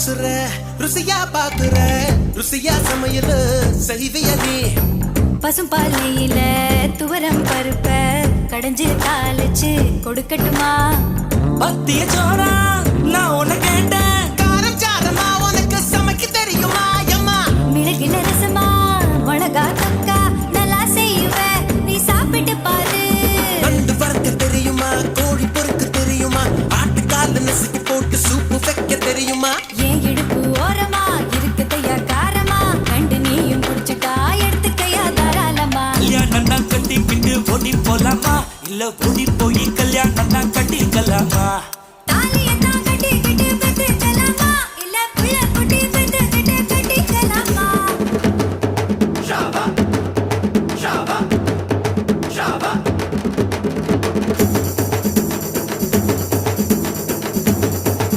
பேசுற ருசியா பாக்குற ருசியா சமையல் செய்விய நீ பசும்பாலையில துவரம் பருப்ப கடைஞ்சு தாளிச்சு கொடுக்கட்டுமா பத்திய சோறா நான் உன்னை கேட்டேன் காரம் சாரமா உனக்கு சமைக்க தெரியுமா அம்மா மிளகு நரசமா மிளகா தொக்கா நல்லா செய்வ நீ சாப்பிட்டு பாரு நண்டு வறுக்க தெரியுமா கோழி பொறுக்க தெரியுமா ஆட்டுக்கால நசுக்கி போட்டு சூப்பு வைக்க தெரியுமா ஏன் இடுப்பு ஓரமா இருக்குதையா காரமா கண்டு நீயும் குடிச்சுட்டா எடுத்துக்கையா தாராளமா கல்யாணம் தான் கட்டிக்கிட்டு ஓடி போலாமா இல்ல ஓடி போய் கல்யாணம் தான்